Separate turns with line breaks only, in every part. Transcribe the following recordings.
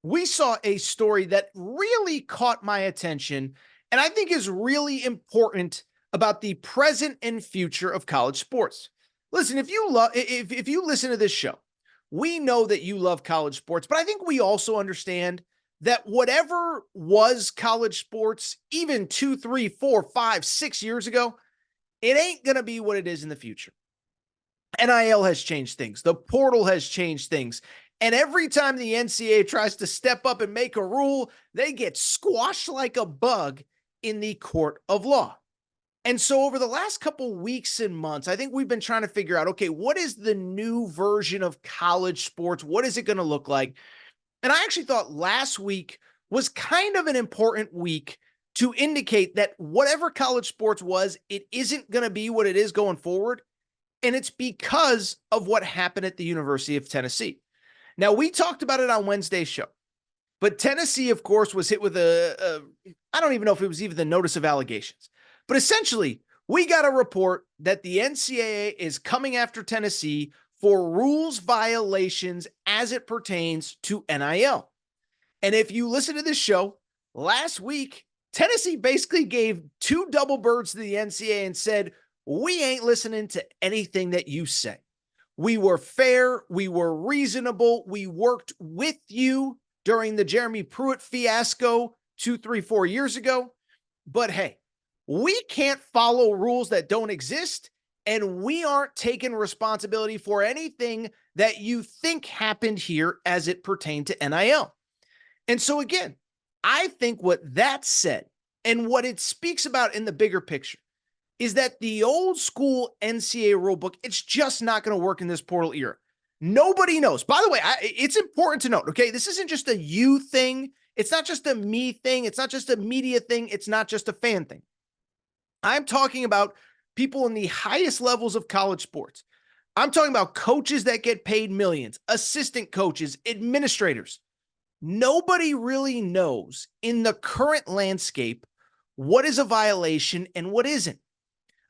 we saw a story that really caught my attention and I think is really important about the present and future of college sports. Listen, if you listen to this show, we know that you love college sports, but I think we also understand that whatever was college sports even 2, 3, 4, 5, 6 years ago, it ain't going to be what it is in the future. NIL has changed things. The portal has changed things. And every time the NCAA tries to step up and make a rule, they get squashed like a bug in the court of law. And so over the last couple weeks and months, I think we've been trying to figure out, okay, what is the new version of college sports? What is it going to look like? And I actually thought last week was kind of an important week to indicate that whatever college sports was, it isn't going to be what it is going forward. And it's because of what happened at the University of Tennessee. Now, we talked about it on Wednesday's show, but Tennessee, of course, was hit with I don't even know if it was even the notice of allegations. But essentially, we got a report that the NCAA is coming after Tennessee for rules violations as it pertains to NIL. And if you listen to this show, last week, Tennessee basically gave two double birds to the NCAA and said, we ain't listening to anything that you say. We were fair. We were reasonable. We worked with you during the Jeremy Pruitt fiasco 2, 3, 4 years ago. But hey, we can't follow rules that don't exist, and we aren't taking responsibility for anything that you think happened here as it pertained to NIL. And so again, I think what that said and what it speaks about in the bigger picture is that the old school NCAA rulebook, it's just not going to work in this portal era. Nobody knows. By the way, it's important to note, okay, this isn't just a you thing. It's not just a me thing. It's not just a media thing. It's not just a fan thing. I'm talking about people in the highest levels of college sports. I'm talking about coaches that get paid millions, assistant coaches, administrators. Nobody really knows in the current landscape what is a violation and what isn't.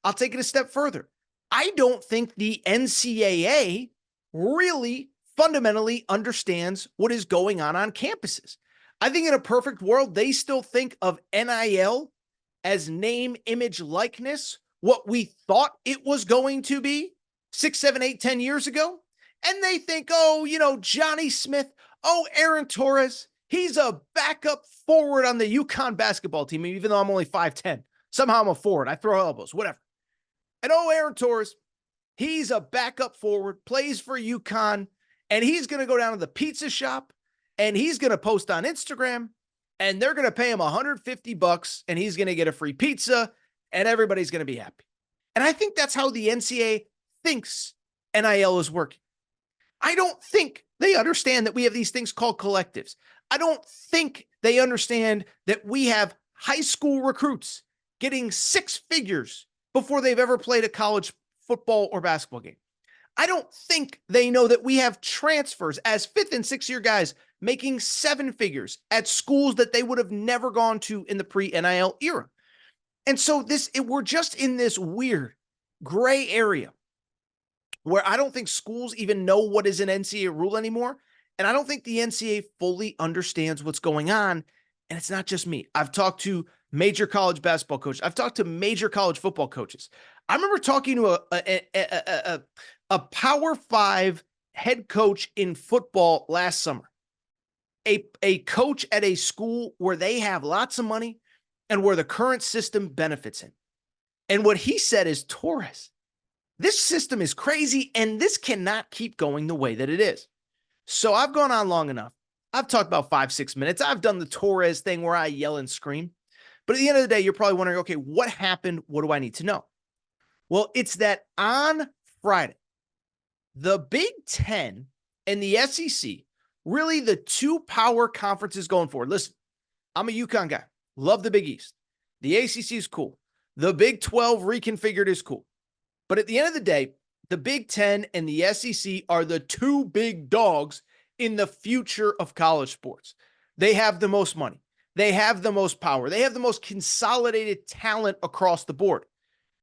I'll take it a step further. I don't think the NCAA really fundamentally understands what is going on campuses. I think in a perfect world, they still think of NIL as name, image, likeness, what we thought it was going to be 6, 7, 8, 10 years ago. And they think, oh, Johnny Smith, Aaron Torres, he's a backup forward on the UConn basketball team, even though I'm only 5'10". Somehow I'm a forward. I throw elbows, whatever. And Aaron Torres, he's a backup forward, plays for UConn, and he's going to go down to the pizza shop, and he's going to post on Instagram, and they're going to pay him $150, and he's going to get a free pizza, and everybody's going to be happy. And I think that's how the NCAA thinks NIL is working. I don't think they understand that we have these things called collectives. I don't think they understand that we have high school recruits getting six figures before they've ever played a college football or basketball game. I don't think they know that we have transfers as 5th and 6th year guys making seven figures at schools that they would have never gone to in the pre-NIL era. And so we're just in this weird gray area where I don't think schools even know what is an NCAA rule anymore. And I don't think the NCAA fully understands what's going on. And it's not just me. I've talked to major college basketball coaches. I've talked to major college football coaches. I remember talking to a Power 5 head coach in football last summer, a coach at a school where they have lots of money and where the current system benefits him. And what he said is, Torres, this system is crazy and this cannot keep going the way that it is. So I've gone on long enough. I've talked about 5-6 minutes. I've done the Torres thing where I yell and scream. But at the end of the day, you're probably wondering, okay, what happened? What do I need to know? Well, it's that on Friday, the Big Ten and the SEC, really the two power conferences going forward. Listen, I'm a UConn guy. Love the Big East. The ACC is cool. The Big 12 reconfigured is cool. But at the end of the day, the Big Ten and the SEC are the two big dogs in the future of college sports. They have the most money. They have the most power. They have the most consolidated talent across the board.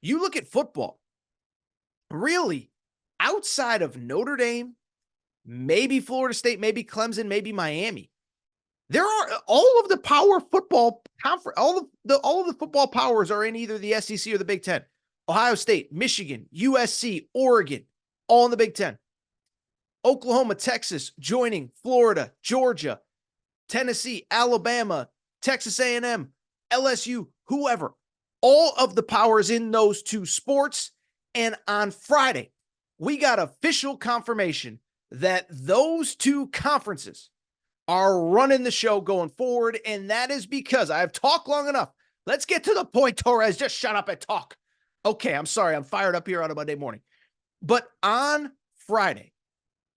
You look at football, really, outside of Notre Dame, maybe Florida State, maybe Clemson, maybe Miami, There are all of the power football conference, all of the football powers are in either the SEC or the Big Ten. Ohio State, Michigan, USC, Oregon, all in the Big Ten. Oklahoma, Texas, joining Florida, Georgia, Tennessee, Alabama, Texas A&M, LSU, whoever. All of the powers in those two sports. And on Friday, we got official confirmation that those two conferences are running the show going forward. And that is because I've talked long enough. Let's get to the point, Torres. Just shut up and talk. Okay, I'm sorry. I'm fired up here on a Monday morning. But on Friday,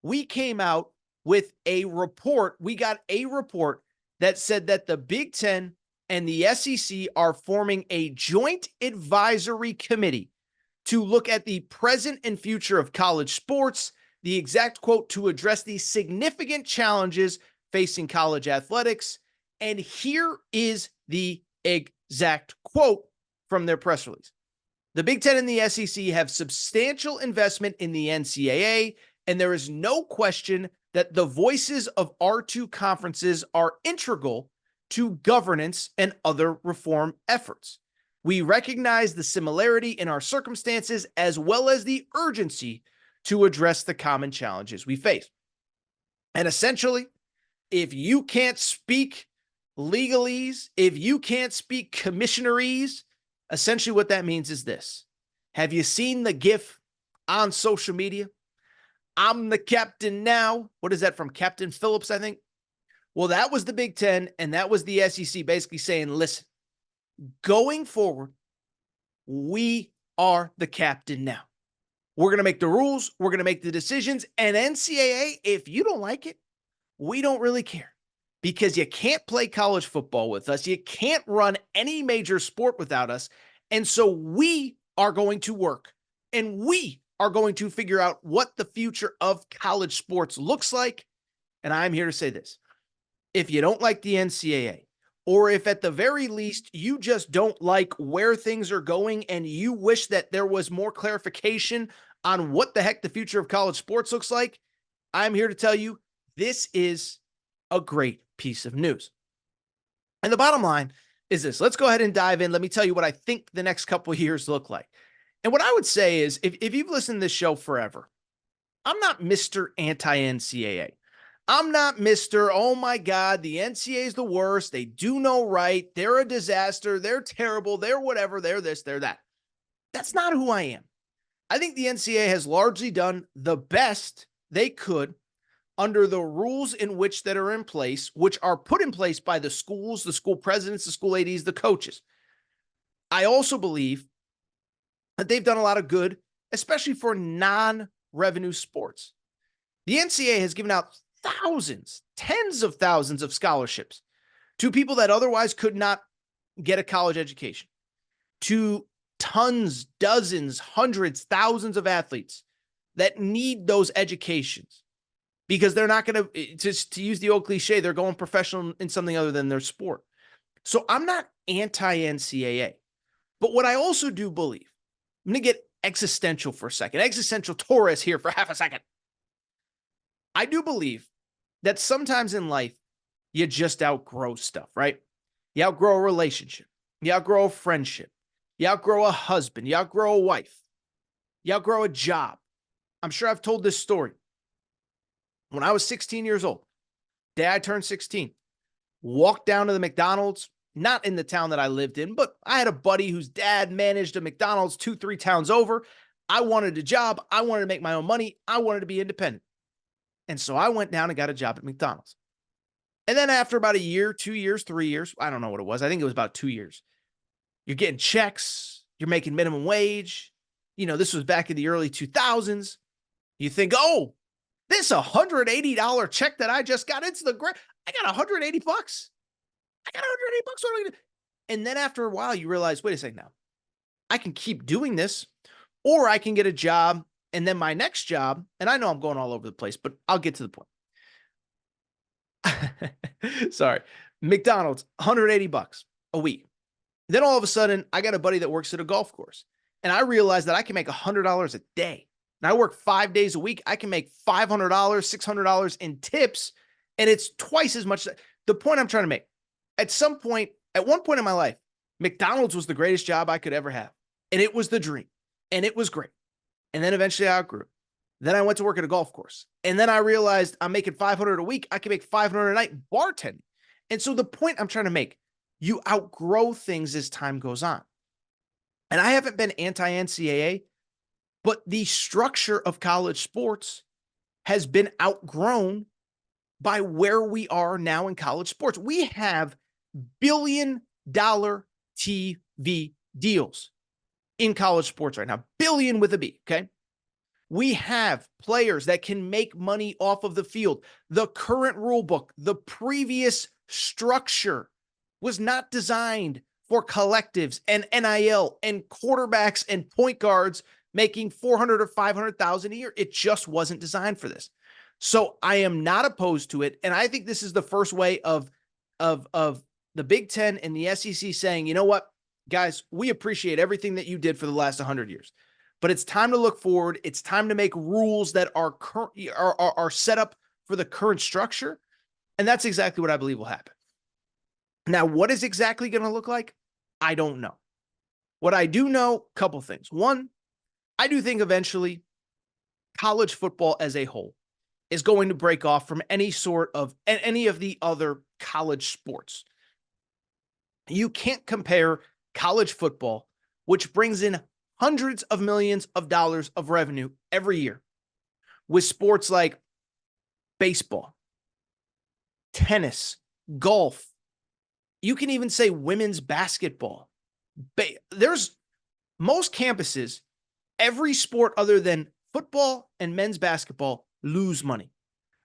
we came out with a report. We got a report that said that the Big Ten and the SEC are forming a joint advisory committee to look at the present and future of college sports. The exact quote, to address the significant challenges facing college athletics. And here is the exact quote from their press release. The Big Ten and the SEC have substantial investment in the NCAA, and there is no question that the voices of our two conferences are integral to governance and other reform efforts. We recognize the similarity in our circumstances as well as the urgency to address the common challenges we face. And essentially, if you can't speak legalese, if you can't speak commissionerese, essentially what that means is this. Have you seen the GIF on social media? I'm the captain now. What is that from Captain Phillips, I think? Well, that was the Big Ten, and that was the SEC basically saying, listen, going forward, we are the captain now. We're going to make the rules. We're going to make the decisions. And NCAA, if you don't like it, we don't really care, because you can't play college football with us. You can't run any major sport without us. And so we are going to work, and we are going to figure out what the future of college sports looks like. And I'm here to say this. If you don't like the NCAA, or if at the very least you just don't like where things are going and you wish that there was more clarification on what the heck the future of college sports looks like, I'm here to tell you this is a great piece of news. And the bottom line is this. Let's go ahead and dive in. Let me tell you what I think the next couple of years look like. And what I would say is, if you've listened to this show forever, I'm not Mr. Anti-NCAA. I'm not Mr. Oh my God, the NCAA is the worst. They do no right. They're a disaster. They're terrible. They're whatever. They're this, they're that. That's not who I am. I think the NCAA has largely done the best they could under the rules in which that are in place, which are put in place by the schools, the school presidents, the school ADs, the coaches. I also believe that they've done a lot of good, especially for non-revenue sports. The NCAA has given out thousands, tens of thousands of scholarships to people that otherwise could not get a college education, to tons, dozens, hundreds, thousands of athletes that need those educations because they're not going to use the old cliche, they're going professional in something other than their sport. So I'm not anti-NCAA, but what I also do believe, I'm going to get existential for a second, existential Torres here for half a second. I do believe that sometimes in life, you just outgrow stuff, right? You outgrow a relationship. You outgrow a friendship. You outgrow a husband. You outgrow a wife. You outgrow a job. I'm sure I've told this story. When I was 16 years old, day I turned 16, walked down to the McDonald's, not in the town that I lived in, but I had a buddy whose dad managed a McDonald's 2-3 towns over. I wanted a job. I wanted to make my own money. I wanted to be independent. And so I went down and got a job at McDonald's. And then after about a year, 2 years, 3 years, I don't know what it was. I think it was about 2 years. You're getting checks. You're making minimum wage. You know, this was back in the early 2000s. You think, oh, this $180 check that I just got, it's the great. I got 180 bucks. I got 180 bucks. What am I gonna do? And then after a while, you realize, wait a second now. I can keep doing this, or I can get a job. And then my next job, and I know I'm going all over the place, but I'll get to the point. Sorry. McDonald's, 180 bucks a week. Then all of a sudden, I got a buddy that works at a golf course. And I realized that I can make $100 a day. And I work 5 days a week. I can make $500, $600 in tips. And it's twice as much. the point I'm trying to make, at one point in my life, McDonald's was the greatest job I could ever have. And it was the dream. And it was great. And then eventually I outgrew it. Then I went to work at a golf course. And then I realized I'm making $500 a week. I can make $500 a night bartending. And so the point I'm trying to make, you outgrow things as time goes on. And I haven't been anti-NCAA, but the structure of college sports has been outgrown by where we are now in college sports. We have billion-dollar TV deals in college sports right now. Billion with a B, okay? We have players that can make money off of the field. The current rule book, the previous structure was not designed for collectives and NIL and quarterbacks and point guards making $400,000 or $500,000 a year. It just wasn't designed for this. So I am not opposed to it. And I think this is the first way of the Big Ten and the SEC saying, you know what, guys, we appreciate everything that you did for the last 100 years. But it's time to look forward. It's time to make rules that are set up for the current structure. And that's exactly what I believe will happen. Now, what is exactly going to look like? I don't know. What I do know, couple things. One, I do think eventually college football as a whole is going to break off from any of the other college sports. You can't compare college football, which brings in hundreds of millions of dollars of revenue every year, with sports like baseball, tennis, golf. You can even say women's basketball. There's most campuses, every sport other than football and men's basketball lose money.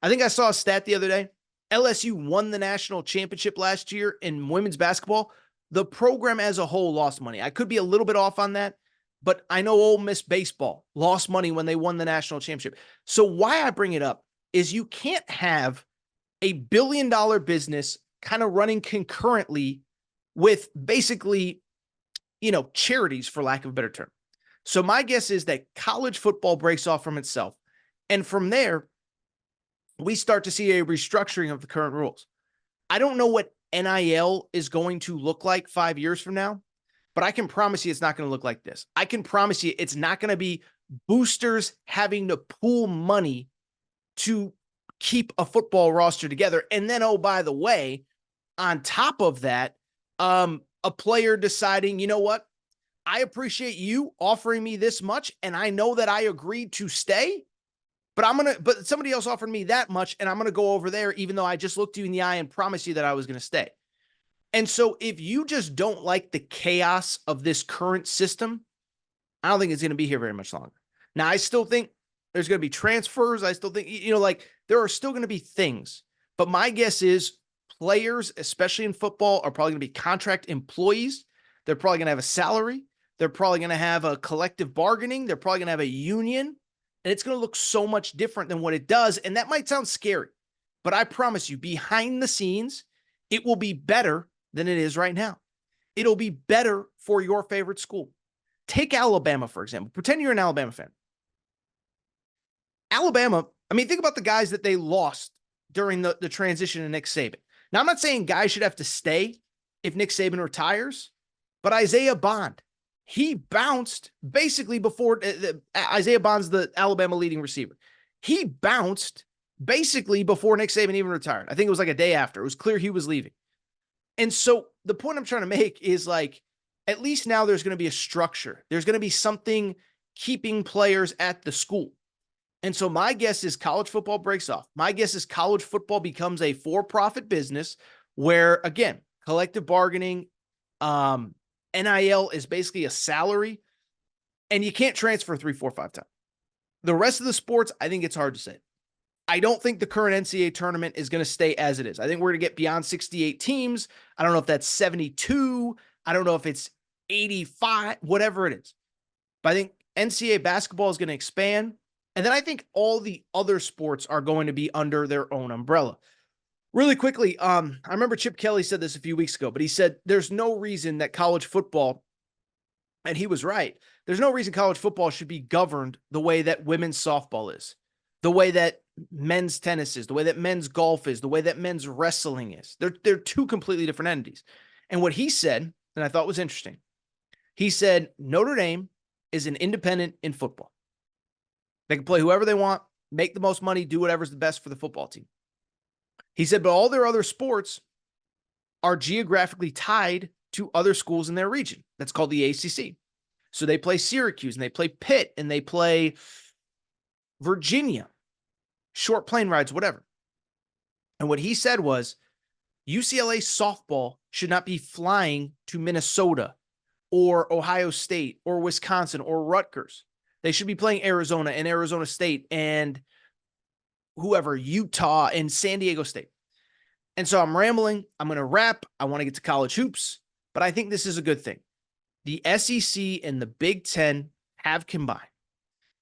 I think I saw a stat the other day. LSU won the national championship last year in women's basketball. The program as a whole lost money. I could be a little bit off on that, but I know Ole Miss baseball lost money when they won the national championship. So why I bring it up is you can't have a billion-dollar business kind of running concurrently with basically, charities, for lack of a better term. So my guess is that college football breaks off from itself. And from there, we start to see a restructuring of the current rules. I don't know what NIL is going to look like 5 years from now, but I can promise you it's not going to look like this. I can promise you it's not going to be boosters having to pool money to keep a football roster together. And then, oh, by the way, on top of that, a player deciding, you know what? I appreciate you offering me this much, and I know that I agreed to stay, but somebody else offered me that much, and I'm going to go over there, even though I just looked you in the eye and promised you that I was going to stay. And so if you just don't like the chaos of this current system, I don't think it's going to be here very much longer. Now, I still think there's going to be transfers. I still think, there are still going to be things, but my guess is players, especially in football, are probably going to be contract employees. They're probably going to have a salary. They're probably going to have a collective bargaining. They're probably going to have a union. And it's going to look so much different than what it does. And that might sound scary, but I promise you, behind the scenes, it will be better than it is right now. It'll be better for your favorite school. Take Alabama, for example. Pretend you're an Alabama fan. Alabama, think about the guys that they lost during the transition to Nick Saban. Now, I'm not saying guys should have to stay if Nick Saban retires, but Isaiah Bond, he bounced basically before Isaiah Bond's the Alabama leading receiver. He bounced basically before Nick Saban even retired. I think it was like a day after. It was clear he was leaving. And so the point I'm trying to make is at least now there's going to be a structure. There's going to be something keeping players at the school. And so my guess is college football breaks off. My guess is college football becomes a for-profit business where, again, collective bargaining, NIL is basically a salary, and you can't transfer 3, 4, 5 times. The rest of the sports, I think it's hard to say. I don't think the current NCAA tournament is going to stay as it is. I think we're going to get beyond 68 teams. I don't know if that's 72. I don't know if it's 85, whatever it is. But I think NCAA basketball is going to expand. And then I think all the other sports are going to be under their own umbrella. Really quickly, I remember Chip Kelly said this a few weeks ago, but he said there's no reason that college football, and he was right, there's no reason college football should be governed the way that women's softball is, the way that men's tennis is, the way that men's golf is, the way that men's wrestling is. They're two completely different entities. And what he said, and I thought was interesting, he said Notre Dame is an independent in football. They can play whoever they want, make the most money, do whatever's the best for the football team. He said, but all their other sports are geographically tied to other schools in their region. That's called the ACC. So they play Syracuse and they play Pitt and they play Virginia, short plane rides, whatever. And what he said was UCLA softball should not be flying to Minnesota or Ohio State or Wisconsin or Rutgers. They should be playing Arizona and Arizona State and whoever, Utah and San Diego State. And so I'm rambling. I'm going to wrap. I want to get to college hoops, but I think this is a good thing. The SEC and the Big Ten have combined.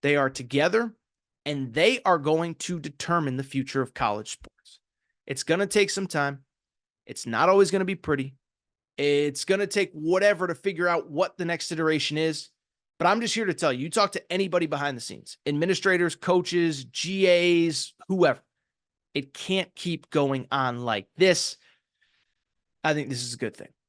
They are together, and they are going to determine the future of college sports. It's going to take some time. It's not always going to be pretty. It's going to take whatever to figure out what the next iteration is. But I'm just here to tell you, you talk to anybody behind the scenes, administrators, coaches, GAs, whoever. It can't keep going on like this. I think this is a good thing.